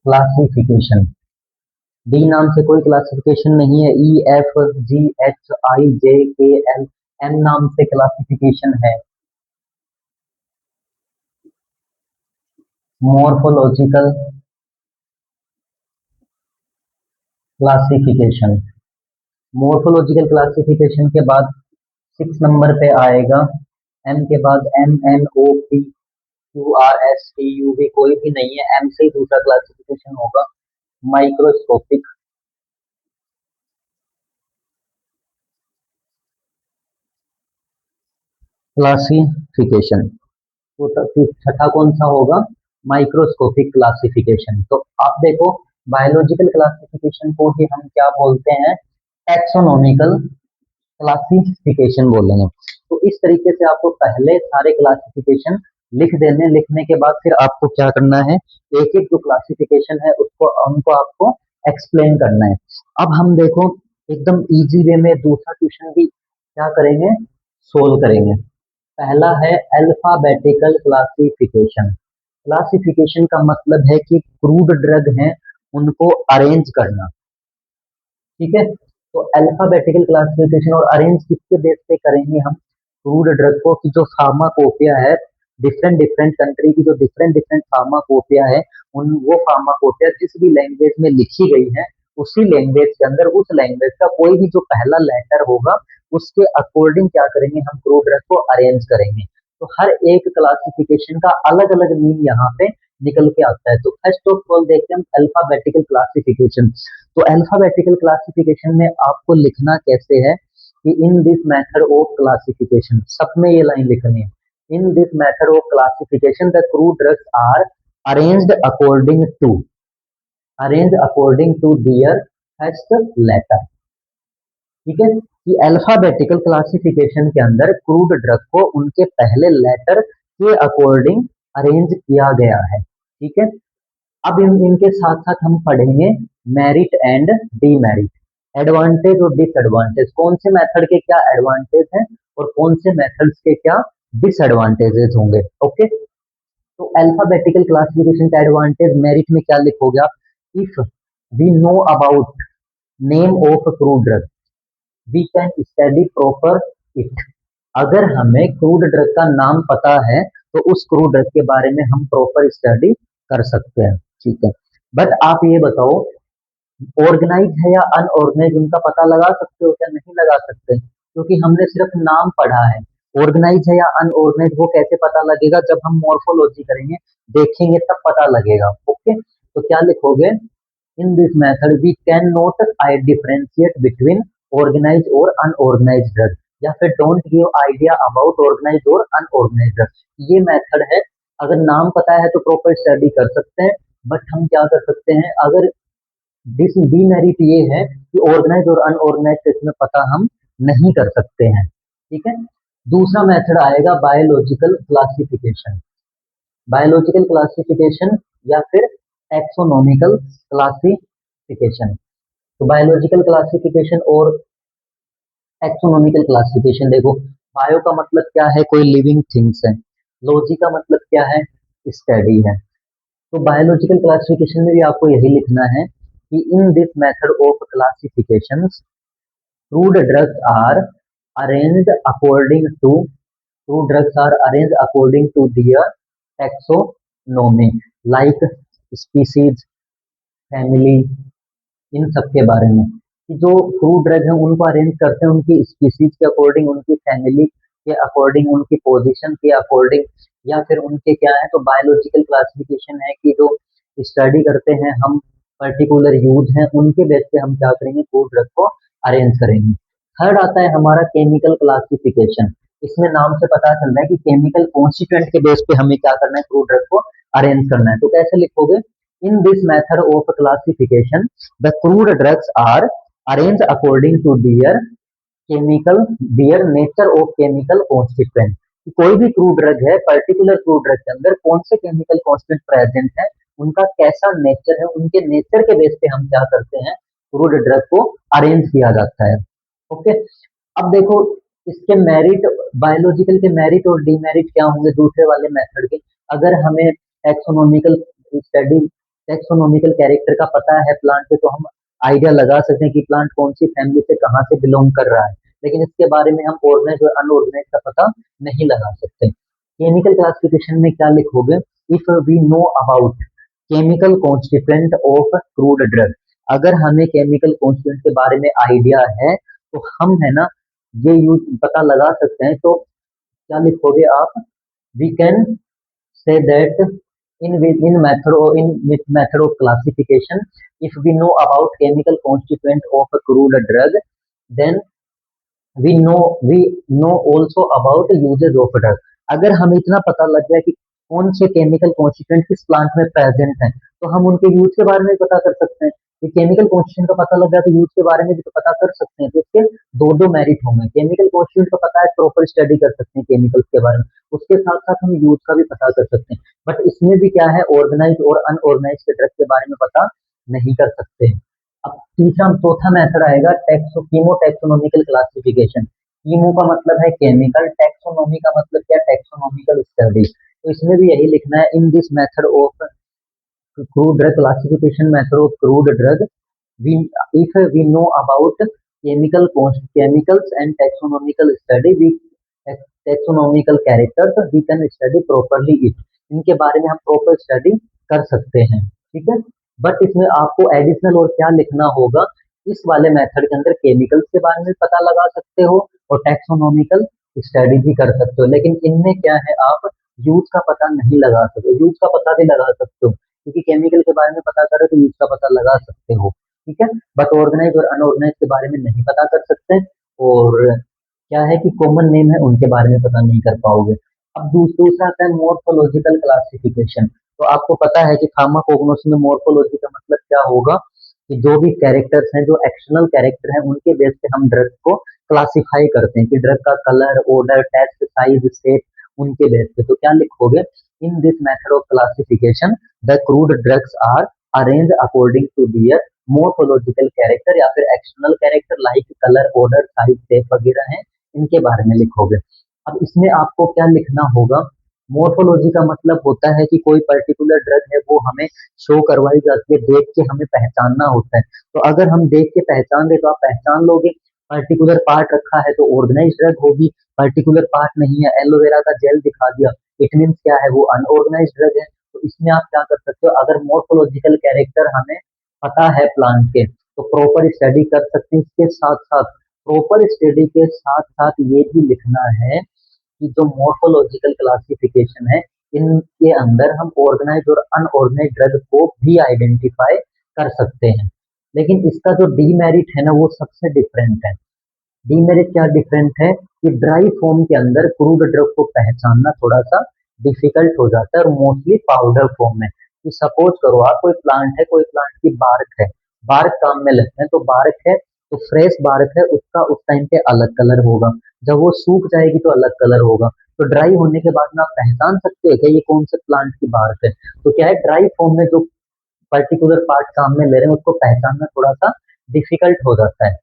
क्लासिफिकेशन। डी नाम से कोई क्लासिफिकेशन नहीं है। E F G H I जे के एल एम नाम से क्लासिफिकेशन है। Morphological classification. मॉर्फोलॉजिकल क्लासिफिकेशन के बाद 6 नंबर पे आएगा एम के बाद M N O P Q R S T U V, कोई भी नहीं है, एम से ही दूसरा क्लासिफिकेशन होगा, माइक्रोस्कोपिक क्लासिफिकेशन। तो छठा कौन सा होगा? Microscopic classification. तो आप देखो, बायोलॉजिकल क्लासिफिकेशन को ही हम क्या बोलते हैं? टैक्सोनॉमिकल क्लासिफिकेशन बोलेंगे। तो इस तरीके से आपको पहले सारे क्लासिफिकेशन लिख देने, लिखने के बाद फिर आपको क्या करना है, एक एक जो क्लासिफिकेशन है उसको उनको आपको एक्सप्लेन करना है। अब हम देखो एकदम इजी वे में दूसरा क्वेश्चन भी क्या करेंगे, सोल्व करेंगे। पहला है अल्फाबेटिकल क्लासिफिकेशन। क्लासिफिकेशन का मतलब है कि क्रूड ड्रग हैं उनको अरेंज करना। ठीक है, तो अल्फाबेटिकल क्लासिफिकेशन और अरेंज किसके बेस पे करेंगे हम? क्रूड ड्रग को, कि जो फार्माकोपिया है, डिफरेंट डिफरेंट कंट्री की जो डिफरेंट डिफरेंट फार्माकोपिया है, उन वो फार्माकोपिया जिस भी लैंग्वेज में लिखी गई है, उसी लैंग्वेज के अंदर उस लैंग्वेज का कोई भी जो पहला लेटर होगा उसके अकॉर्डिंग क्या करेंगे हम, क्रूड ड्रग को अरेंज करेंगे। तो हर एक क्लासिफिकेशन का अलग अलग मीन यहाँ पे निकल के आता है। तो फर्स्ट ऑफ ऑल देखते हैं हम अल्फाबेटिकल क्लासिफिकेशन। तो अल्फाबेटिकल क्लासिफिकेशन में आपको लिखना कैसे है कि in this method of classification, सब में ये लाइन लिखनी है। In this method of classification the crude drugs are arranged according to, arrange according to their first letter. ठीक है, कि अल्फाबेटिकल क्लासिफिकेशन के अंदर क्रूड ड्रग को उनके पहले लेटर के अकॉर्डिंग अरेंज किया गया है। ठीक है, अब इनके साथ साथ हम पढ़ेंगे मेरिट एंड डीमेरिट, एडवांटेज और डिसएडवांटेज, कौन से मेथड के क्या एडवांटेज हैं और कौन से मेथड्स के क्या डिसएडवांटेजेस होंगे। ओके, तो अल्फाबेटिकल क्लासिफिकेशन का एडवांटेज, मेरिट में क्या लिखोगे आप? If we know about name of crude drug we can study proper it. अगर हमें क्रूड ड्रग का नाम पता है तो उस क्रूड ड्रग के बारे में हम प्रॉपर स्टडी कर सकते हैं। ठीक है, बट आप ये बताओ, ऑर्गेनाइज है या अनऑर्गेनाइज, उनका पता लगा सकते हो क्या? नहीं लगा सकते, क्योंकि हमने सिर्फ नाम पढ़ा है। ऑर्गेनाइज है या अनऑर्गेनाइज वो कैसे पता लगेगा? जब हम मॉर्फोलॉजी करेंगे, देखेंगे, तब पता लगेगा। ओके, तो क्या लिखोगे? In this method we can not I differentiate between organise और अनऑर्गेनाइज ड्रग, या फिर don't give idea about organise और अनऑर्गेनाइज ड्रग। ये मेथड है, अगर नाम पता है तो प्रॉपर स्टडी कर सकते हैं। बट हम क्या कर सकते हैं, अगर डीमेरिट ये है कि ऑर्गेनाइज और अनऑर्गेनाइज इसमें पता हम नहीं कर सकते हैं। ठीक है, दूसरा मेथड आएगा बायोलॉजिकल क्लासिफिकेशन। बायोलॉजिकल क्लासिफिकेशन या फिर टैक्सोनॉमिकल क्लासिफिकेशन। तो बायोलॉजिकल क्लासिफिकेशन और टैक्सोनॉमिकल क्लासिफिकेशन देखो, बायो का मतलब क्या है? कोई लिविंग थिंग्स है। लॉजी का मतलब क्या है? स्टडी है। तो बायोलॉजिकल क्लासिफिकेशन में भी आपको यही लिखना है कि in this method of classification crude drugs are arranged according to crude drugs are arranged according to their taxonomy like species family, इन सब के बारे में, कि जो फ्रूट ड्रग है उनको अरेंज करते हैं उनकी स्पीसीज के अकॉर्डिंग, उनकी फैमिली के अकॉर्डिंग, उनकी पोजीशन के अकॉर्डिंग, या फिर उनके क्या है। तो बायोलॉजिकल क्लासिफिकेशन है कि जो स्टडी करते हैं हम, पर्टिकुलर यूज हैं, उनके बेस पे हम क्या करेंगे, फ्रूट ड्रग को अरेंज करेंगे। थर्ड आता है हमारा केमिकल क्लासिफिकेशन। इसमें नाम से पता चल रहा है कि केमिकल कॉन्स्टिट्यूएंट के बेस पे हमें क्या करना है, फ्रूट ड्रग को अरेंज करना है। तो कैसे लिखोगे? In this method of classification, the crude drugs are arranged according to their chemical, their nature of chemical constituent। कि कोई भी क्रूड ड्रग है, पर्टिकुलर क्रूड ड्रग के अंदर कौन से केमिकल कॉन्स्टेंट प्रेजेंट है, उनका कैसा नेचर है, उनके नेचर के बेस पे हम क्या करते हैं, क्रूड ड्रग को अरेंज किया जाता है। ओके, अब देखो इसके मेरिट, बायोलॉजिकल के मेरिट और डीमेरिट क्या होंगे दूसरे वाले मेथड के। अगर हमें टैक्सोनॉमिकल स्टडी, टैक्सोनॉमिकल कैरेक्टर का पता है प्लांट के, तो हम आइडिया लगा सकते हैं कि प्लांट कौन सी फैमिली से कहाँ से बिलोंग कर रहा है, लेकिन इसके बारे में हम ऑर्गेनाइज और अनऑर्गेनाइज का पता नहीं लगा सकते। केमिकल क्लासिफिकेशन में क्या लिखोगे? If we know about chemical constituent of crude drug, अगर हमें केमिकल कॉन्स्टिट्यूएंट के बारे में आइडिया है तो हम है ना ये यूज पता लगा सकते हैं। तो क्या लिखोगे आप? We can say that in method or in with method of classification, if we know about chemical constituent of a crude drug, then we know also about uses of drug। अगर हमें इतना पता लग गया कि कौन से केमिकल कॉन्स्टिट्यूएंट किस प्लांट में प्रेजेंट हैं, तो हम उनके यूज के बारे में पता कर सकते हैं। कि केमिकल कॉन्स्टिट्यूएंट का पता लग गया तो यूज के बारे में भी तो पता कर सकते हैं। तो इसके दो दो मेरिट होंगे। केमिकल कॉन्स्टिट्यूएंट का पता है, प्रॉपर स्टडी कर सकते हैं केमिकल्स के बारे में, उसके साथ साथ हम यूज का भी पता कर सकते हैं। बट इसमें भी क्या है, ऑर्गेनाइज और अनऑर्गेनाइज के ड्रग के बारे में पता नहीं कर सकते हैं। अब तीसरा चौथा मेथड आएगा कीमो टैक्सोनॉमिकल क्लासिफिकेशन। कीमो का मतलब है केमिकल, टैक्सोनॉमी का मतलब क्या? Taxonomical study. तो इसमें भी यही लिखना है, in this method of crude drug classification method of crude drug, we if we know about chemicals and taxonomical study, we taxonomical characters we can study properly it, इनके बारे में हम प्रॉपर स्टडी कर सकते हैं। ठीक है, बट इसमें आपको एडिशनल और क्या लिखना होगा? इस वाले मेथड के अंदर केमिकल्स के बारे में पता लगा सकते हो और टैक्सोनॉमिकल स्टडी भी कर सकते हो, लेकिन इनमें क्या है, आप यूज का पता नहीं लगा सकते। यूज का पता भी लगा सकते हो क्योंकि केमिकल के बारे में पता करो तो यूज का पता लगा सकते हो। ठीक है, बट ऑर्गेनाइज और अनऑर्गेनाइज के बारे में नहीं पता कर सकते। और क्या है कि कॉमन नेम है उनके बारे में पता नहीं कर पाओगे। अब दूसरा आता है मोर्फोलॉजिकल क्लासिफिकेशन। तो आपको पता है कि फार्माकोग्नोसी में मोर्फोलॉजी का मतलब क्या होगा? कि जो भी कैरेक्टर्स हैं, जो एक्सटर्नल कैरेक्टर हैं, उनके बेस पे हम ड्रग को क्लासिफाई करते हैं कि ड्रग का colour, order, taste, size, shape, उनके बेस पे। तो क्या लिखोगे? In this method of classification the crude drugs are arrange according to their morphological character, या फिर external character like colour, order, size, shape वगैरह हैं, इनके बारे में लिखोगे। अब इसमें आपको क्या लिखना होगा? मोर्फोलॉजी का मतलब होता है कि कोई पर्टिकुलर ड्रग है वो हमें शो करवाई जाती है, देख के हमें पहचानना होता है। तो अगर हम देख के पहचान रहे तो आप पहचान लोगे। पर्टिकुलर पार्ट रखा है तो ऑर्गेनाइज ड्रग होगी, पर्टिकुलर पार्ट नहीं है, एलोवेरा का जेल दिखा दिया, इट मीन्स क्या है, वो अनऑर्गेनाइज ड्रग है। तो इसमें आप क्या कर सकते हो? अगर मोर्फोलॉजिकल कैरेक्टर हमें पता है प्लांट के, तो प्रॉपर स्टडी कर सकते हैं। इसके साथ साथ प्रॉपर स्टडी के साथ साथ ये भी लिखना है कि जो मोर्फोलॉजिकल क्लासिफिकेशन है, इनके अंदर हम ऑर्गेनाइज और अनऑर्गेनाइज ड्रग को भी आइडेंटिफाई कर सकते हैं। लेकिन इसका जो डीमेरिट है ना, वो सबसे डिफरेंट है। डीमेरिट क्या डिफरेंट है कि ड्राई फॉर्म के अंदर क्रूड ड्रग को पहचानना थोड़ा सा डिफिकल्ट हो जाता है, और मोस्टली पाउडर फॉर्म में। कि सपोज करो आप, कोई प्लांट है, कोई प्लांट की बार्क है, बार्क काम में लगते हैं, तो बार्क है तो फ्रेश बार्क है, उसका उस टाइम पे अलग कलर होगा, जब वो सूख जाएगी तो अलग कलर होगा। तो ड्राई होने के बाद में आप पहचान सकते हो कि ये कौन से प्लांट की बार्क है। तो क्या है, ड्राई फॉर्म में जो पर्टिकुलर पार्ट काम में ले रहे हैं उसको पहचानना थोड़ा सा डिफिकल्ट हो जाता है।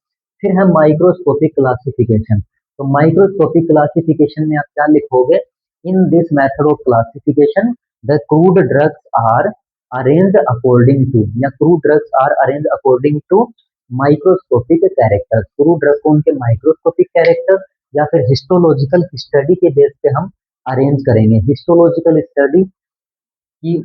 फिर है माइक्रोस्कोपिक क्लासिफिकेशन। तो माइक्रोस्कोपिक क्लासिफिकेशन में आप क्या लिखोगे? In this method of classification the crude drugs are arranged according to, या crude drugs are arranged according to microscopic character. Crude drug को उनके माइक्रोस्कोपिक कैरेक्टर या फिर हिस्टोलॉजिकल स्टडी के बेस पे हम अरेंज करेंगे। हिस्टोलॉजिकल स्टडी की,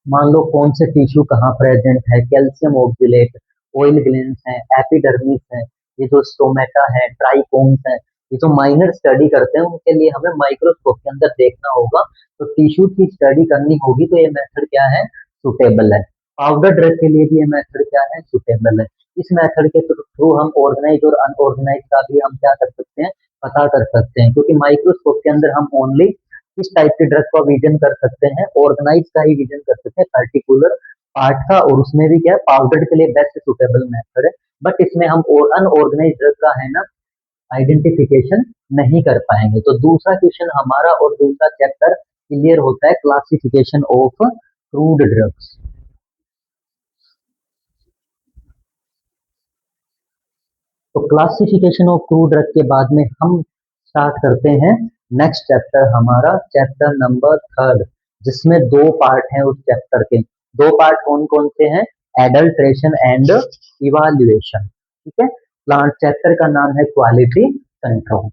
मान लो कौन से टिश्यू कहाँ प्रेजेंट है, कैल्शियम ऑक्सिलेट, ऑयल ग्लैंड्स हैं, एपिडर्मिस है, ये जो स्टोमेटा है, ट्राइकोम्स है, ये जो माइनर स्टडी करते हैं उनके लिए हमें माइक्रोस्कोप के अंदर देखना होगा। तो टिश्यू की स्टडी करनी होगी तो ये मेथड क्या है, सुटेबल है। पाउडर ड्रग के लिए भी ये मेथड क्या है, सुटेबल है। इस मेथड के थ्रू हम ऑर्गेनाइज और अनऑर्गेनाइज का भी हम क्या कर सकते हैं, पता कर सकते हैं, क्योंकि माइक्रोस्कोप के अंदर हम ओनली किस टाइप के ड्रग का विजन कर सकते हैं, ऑर्गेनाइज का ही विजन कर सकते हैं, पर्टिकुलर पार्ट का। और उसमें भी क्या है, पाउडर के लिए बेस्ट सुटेबल मेथड है। बट इसमें हम अनऑर्गेनाइज ड्रग का है ना आइडेंटिफिकेशन नहीं कर पाएंगे। तो दूसरा क्वेश्चन हमारा और दूसरा चैप्टर क्लियर होता है, क्लासिफिकेशन ऑफ क्रूड ड्रग्स। तो क्लासिफिकेशन ऑफ क्रूड ड्रग के बाद में हम स्टार्ट करते हैं नेक्स्ट चैप्टर, हमारा चैप्टर नंबर 3, जिसमें दो पार्ट हैं उस चैप्टर के। दो पार्ट कौन कौन से हैं? Adulteration and evaluation. ठीक है, प्लांट चैप्टर का नाम है क्वालिटी कंट्रोल।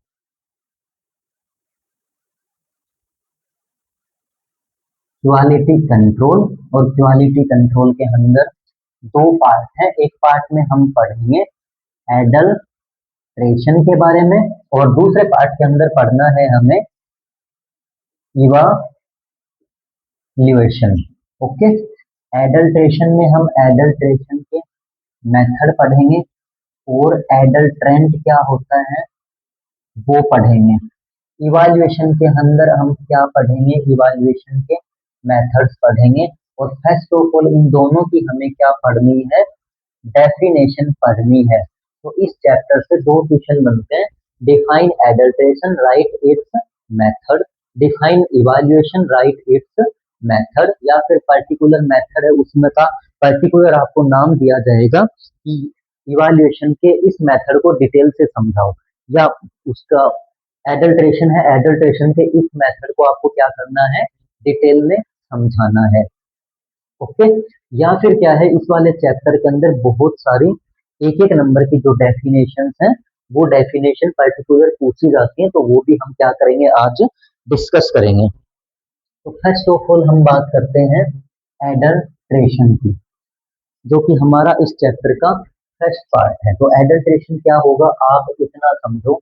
क्वालिटी कंट्रोल, और क्वालिटी कंट्रोल के अंदर दो पार्ट है। एक पार्ट में हम पढ़ेंगे एडल्ट्रेशन के बारे में, और दूसरे पार्ट के अंदर पढ़ना है हमें इवाल्युएशन। ओके, एडल्ट्रेशन में हम एडल्ट्रेशन के मेथड पढ़ेंगे, और एडल्ट्रेंट क्या होता है वो पढ़ेंगे। इवाल्युएशन के अंदर हम क्या पढ़ेंगे, इवाल्युएशन के मेथड्स पढ़ेंगे, और फर्स्ट ऑफ ऑल इन दोनों की हमें क्या पढ़नी है, डेफिनेशन पढ़नी है। तो इस चैप्टर से दो क्वेश्चन बनते हैं, define adulteration, write its method, define evaluation, write its method, या फिर पर्टिकुलर मेथड है उसमें का पर्टिकुलर आपको नाम दिया जाएगा कि इवाल्युएशन के इस मेथड को डिटेल से समझाओ, या उसका एडल्ट्रेशन है, एडल्ट्रेशन के इस मेथड को आपको क्या करना है, डिटेल में समझाना है। ओके, या फिर क्या है, इस वाले चैप्टर के अंदर बहुत सारी एक एक नंबर की जो डेफिनेशंस हैं वो डेफिनेशन पर्टिकुलर पूछी जाती हैं, तो वो भी हम क्या करेंगे आज डिस्कस करेंगे। तो फर्स्ट ऑफ ऑल हम बात करते हैं एडल्ट्रेशन की, जो कि हमारा इस चैप्टर का फर्स्ट पार्ट है। तो एडल्ट्रेशन क्या होगा, आप इतना समझो,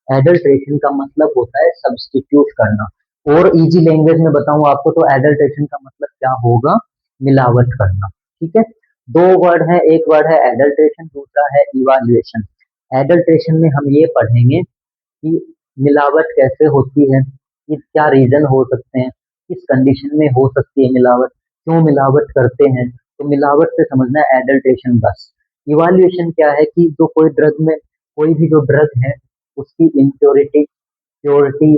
एडल्ट्रेशन का मतलब होता है सब्स्टिट्यूट करना, और इजी लैंग्वेज में बताऊं आपको तो एडल्ट्रेशन का मतलब क्या होगा, मिलावट करना। ठीक है, दो वर्ड है, एक वर्ड है एडल्ट्रेशन, दूसरा है इवाल्युएशन। एडल्ट्रेशन में हम ये पढ़ेंगे कि मिलावट कैसे होती है, कि क्या रीजन हो सकते हैं, किस कंडीशन में हो सकती है मिलावट, क्यों मिलावट करते हैं, तो मिलावट से समझना है एडल्ट्रेशन बस। इवाल्युएशन क्या है कि जो कोई ड्रग में, कोई भी जो ड्रग है उसकी इम्प्योरिटी, प्योरिटी,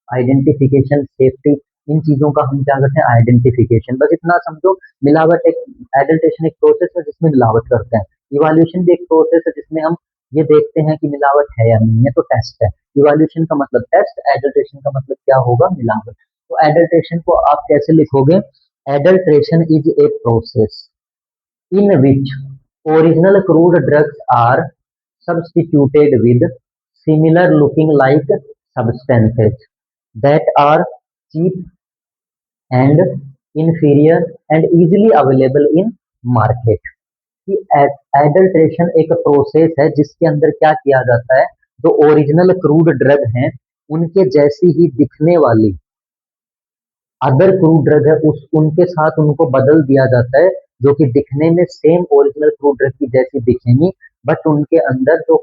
आइडेंटिफिकेशन, सेफ्टी, इन चीजों का हम क्या करते हैं, आइडेंटिफिकेशन। बस इतना समझो, मिलावट एक, एडल्ट्रेशन एक प्रोसेस है जिसमें मिलावट करते हैं, इवाल्युएशन भी एक प्रोसेस है जिसमें हम ये देखते हैं कि मिलावट है या नहीं है, तो टेस्ट है। इवाल्युएशन का मतलब टेस्ट, एडल्ट्रेशन का मतलब क्या होगा, मिलावट। तो एडल्ट्रेशन को आप कैसे लिखोगे, adulteration is a process in which original crude drugs are substituted with similar looking like substances that are cheap and inferior and easily available in market। कि एडल्ट्रेशन एक प्रोसेस है जिसके अंदर क्या किया जाता है, जो ओरिजिनल क्रूड ड्रग हैं उनके जैसी ही दिखने वाली अदर क्रूड ड्रग है उस उनके साथ उनको बदल दिया जाता है, जो कि दिखने में सेम ओरिजिनल क्रूड ड्रग की जैसी दिखेंगी, बट उनके अंदर जो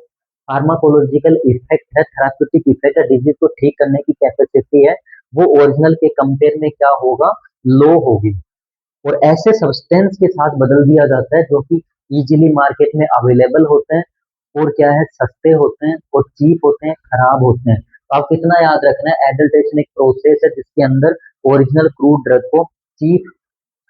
फार्माकोलॉजिकल इफेक्ट है, थेराप्यूटिक इफेक्ट है, डिजीज को ठीक करने की कैपेसिटी है, वो ओरिजिनल के कंपेयर में क्या होगा, लो होगी। और ऐसे सब्सटेंस के साथ बदल दिया जाता है जो कि इजीली मार्केट में अवेलेबल होते हैं, और क्या है, सस्ते होते हैं और चीप होते हैं, खराब होते हैं। तो आप कितना याद रखना है, एडल्ट्रेशन एक प्रोसेस है जिसके अंदर ओरिजिनल क्रूड ड्रग को चीप,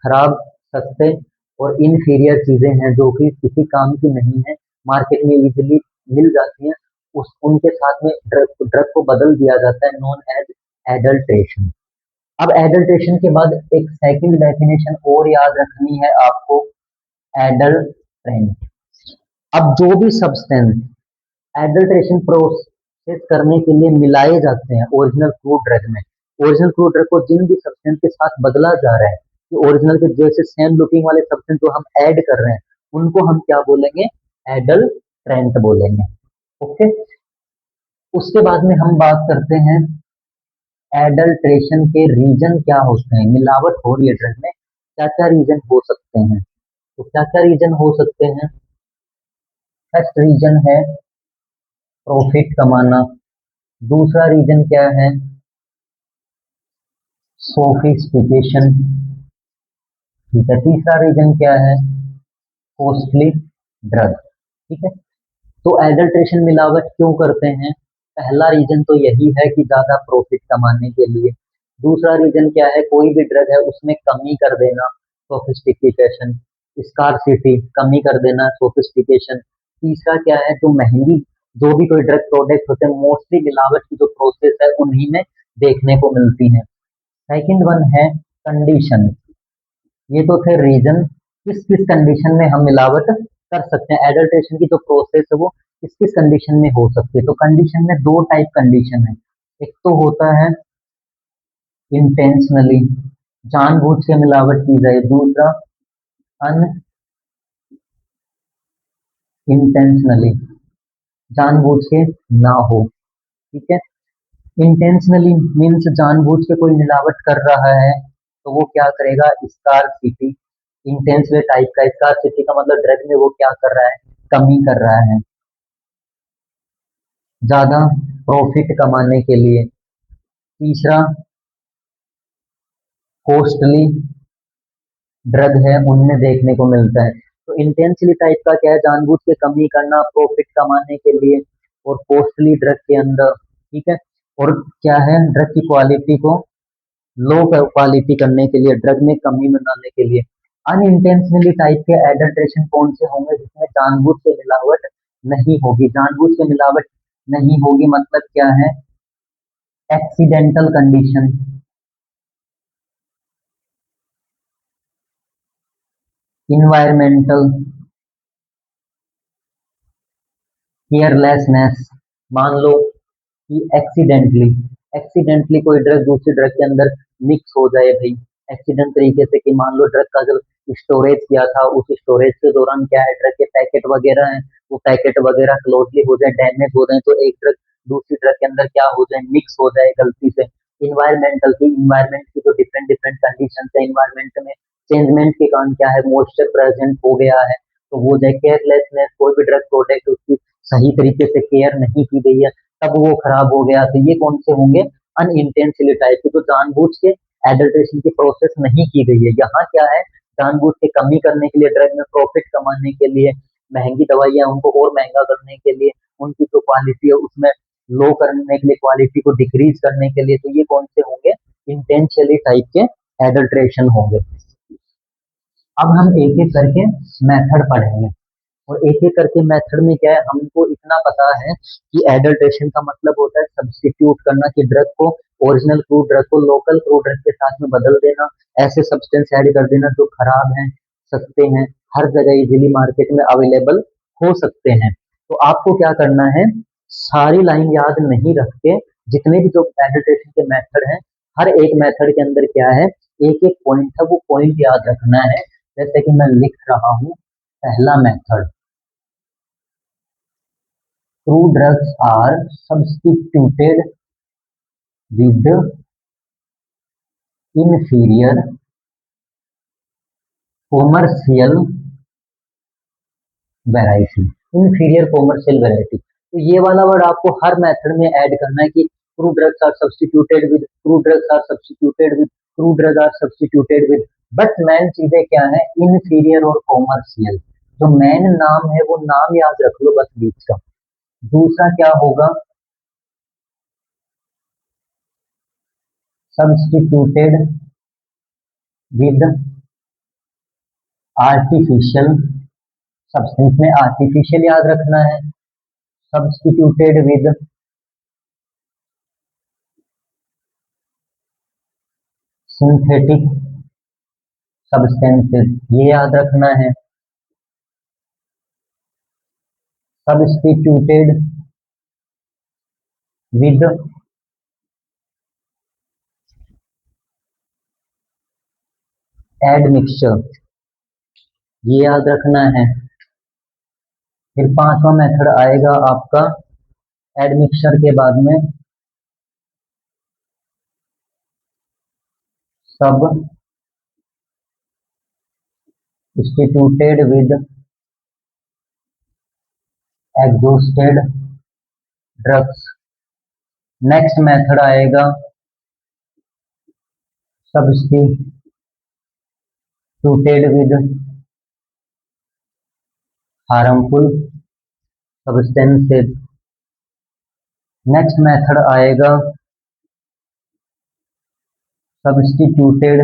खराब, सस्ते और इनफीरियर चीजें हैं जो कि किसी काम की नहीं है, मार्केट में इजीली मिल जाती हैं, उस उनके साथ में ड्रग को बदल दिया जाता है, नॉन एज एडल्ट्रेशन। अब एडल्ट्रेशन के बाद एक सेकंड डेफिनेशन और याद रखनी है आपको, एडल्ट्रेंट। अब जो भी सब्सटेंस एडल्ट्रेशन प्रोसेस करने के लिए मिलाए जाते हैं ओरिजिनल क्रूड ड्रग में, ओरिजिनल क्रूड ड्रग को जिन भी सब्सटेंस के साथ बदला जा रहा है, कि ओरिजिनल के जैसे सेम लुकिंग वाले सब्सटेंस जो हम ऐड कर रहे हैं उनको हम क्या बोलेंगे, एडल्ट्रेंट बोलेंगे। ओके, उसके बाद में हम बात करते हैं एडल्ट्रेशन के रीजन क्या होते हैं, मिलावट हो रही है ड्रग में, क्या क्या रीजन हो सकते हैं, तो क्या क्या रीजन हो सकते हैं। फर्स्ट रीजन है प्रॉफिट कमाना, दूसरा रीजन क्या है, सोफिस्टिकेशन, ठीक है, तीसरा रीजन क्या है, कॉस्टली ड्रग। ठीक है, तो एडल्ट्रेशन मिलावट क्यों करते हैं, पहला रीजन तो यही है कि ज्यादा प्रॉफिट कमाने के लिए, दूसरा रीजन क्या है, कोई भी ड्रग है उसमें कमी कर देना, सोफिस्टिकेशन, स्कार्सिटी, कमी कर देना, सोफिस्टिकेशन। तीसरा क्या है, जो महंगी, जो भी कोई ड्रग प्रोडक्ट होते हैं मोस्टली मिलावट की जो प्रोसेस है उन्हीं में देखने को मिलती है। सेकंड वन है कंडीशन, ये तो थे रीजन, किस किस कंडीशन में हम मिलावट कर सकते हैं, एडल्ट्रेशन की जो प्रोसेस है वो किस किस कंडीशन में हो सकती है। तो कंडीशन में दो टाइप कंडीशन है, एक तो होता है इंटेंशनली, जानबूझ के मिलावट की जाए, दूसरा अनइंटेंशनली, जानबूझ के ना हो। ठीक है, इंटेंशनली मीन्स जानबूझ के कोई मिलावट कर रहा है तो वो क्या करेगा, स्कार्सिटी, इंटेंशनली टाइप का स्कार्सिटी का मतलब ड्रग में वो क्या कर रहा है, कमी कर रहा है, ज्यादा प्रॉफिट कमाने के लिए। तीसरा कॉस्टली ड्रग है उनमें देखने को मिलता है। तो इंटेंशनली टाइप का क्या है, जानबूझ के कमी करना प्रॉफिट कमाने के लिए, और कॉस्टली ड्रग के अंदर। ठीक है, और क्या है, ड्रग की क्वालिटी को लो क्वालिटी करने के लिए, ड्रग में कमी बनाने के लिए। अनइंटेंशनली टाइप के एडल्ट्रेशन कौन से होंगे, जिसमें जानबूझ के मिलावट नहीं होगी। जानबूझ के मिलावट नहीं होगी मतलब क्या है, एक्सीडेंटल कंडीशन, इन्वायरमेंटल केयरलेसनेस। मान लो कि एक्सीडेंटली कोई ड्रग दूसरी ड्रग के अंदर मिक्स हो जाए भाई, एक्सीडेंट तरीके से, कि मान लो ड्रग का जब स्टोरेज किया था, उस स्टोरेज के दौरान क्या है, ड्रग के पैकेट वगैरह हैं, वो पैकेट वगैरह क्लोजली हो जाए, डैमेज हो जाए, तो एक ड्रग दूसरी ड्रग के अंदर क्या हो जाए, मिक्स हो जाए गलती से। इन्वायरमेंट की जो डिफरेंट डिफरेंट कंडीशन है, इन्वायरमेंट में चेंजमेंट के कारण क्या है, मॉइस्चर प्रेजेंट हो गया है, तो वो जो केयरलेसनेस, कोई भी ड्रग प्रोडक्ट उसकी सही तरीके से केयर नहीं की गई है, तब वो खराब हो गया। तो ये कौन से होंगे, अनइंटेंशनली टाइप के, तो जानबूझ के एडल्ट्रेशन की प्रोसेस नहीं की गई है। यहाँ क्या है, जानबूझ के कमी करने के लिए, ड्रग में प्रॉफिट कमाने के लिए, महंगी दवाइयां उनको और महंगा करने के लिए, उनकी जो क्वालिटी है उसमें लो करने के लिए, क्वालिटी को डिक्रीज करने के लिए, तो ये कौन से होंगे, इंटेंशनली टाइप के एडल्ट्रेशन होंगे। अब हम एक एक करके मेथड पढ़ेंगे, और एक एक करके मेथड में क्या है, हमको इतना पता है कि एडल्ट्रेशन का मतलब होता है सब्स्टिट्यूट करना, कि ड्रग को, ओरिजिनल क्रूड ड्रग को लोकल क्रूड ड्रग के साथ में बदल देना, ऐसे सब्सटेंस ऐड कर देना जो खराब हैं, सस्ते हैं, हर जगह इजीली मार्केट में अवेलेबल हो सकते हैं। तो आपको क्या करना है, सारी लाइन याद नहीं रख के, जितने भी जो एडल्ट्रेशन के मेथड हैं, हर एक मेथड के अंदर क्या है, एक एक पॉइंट है, वो पॉइंट याद रखना है। जैसे कि मैं लिख रहा हूँ, पहला method, two drugs are substituted with inferior commercial variety, inferior commercial variety. तो ये वाला वर्ड आपको हर मेथड में ऐड करना है, कि crude drugs are substituted with, crude drugs are substituted with, crude drug are substituted with. But main चीजें क्या है, इंफीरियर और कॉमर्शियल, जो मेन नाम है वो नाम याद रख लो बस बीच का। दूसरा क्या होगा, सब्स्टिट्यूटेड विद आर्टिफिशियल सब्सटेंस, में आर्टिफिशियल याद रखना है, सब्स्टिट्यूटेड विद सिंथेटिक सब्सटेंसेस, ये याद रखना है, सब्स्टिट्यूटेड विद एडमिक्सचर, ये याद रखना है। फिर पांचवा मेथड आएगा आपका एडमिक्सचर के बाद में, substituted with exhausted drugs. Next method आएगा substituted with harmful substances. Next method आएगा सब्स्टिट्यूटेड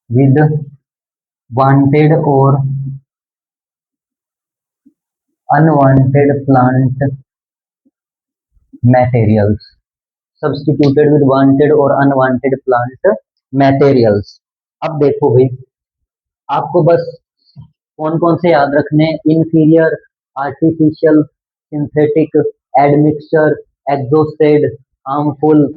विद वांटेड और unwanted plant materials, substituted with wanted और अनवांटेड प्लांट मटेरियल्स। अब देखो भाई, आपको बस कौन-कौन से याद रखने हैं, inferior, artificial, synthetic, admixture, exhausted, harmful,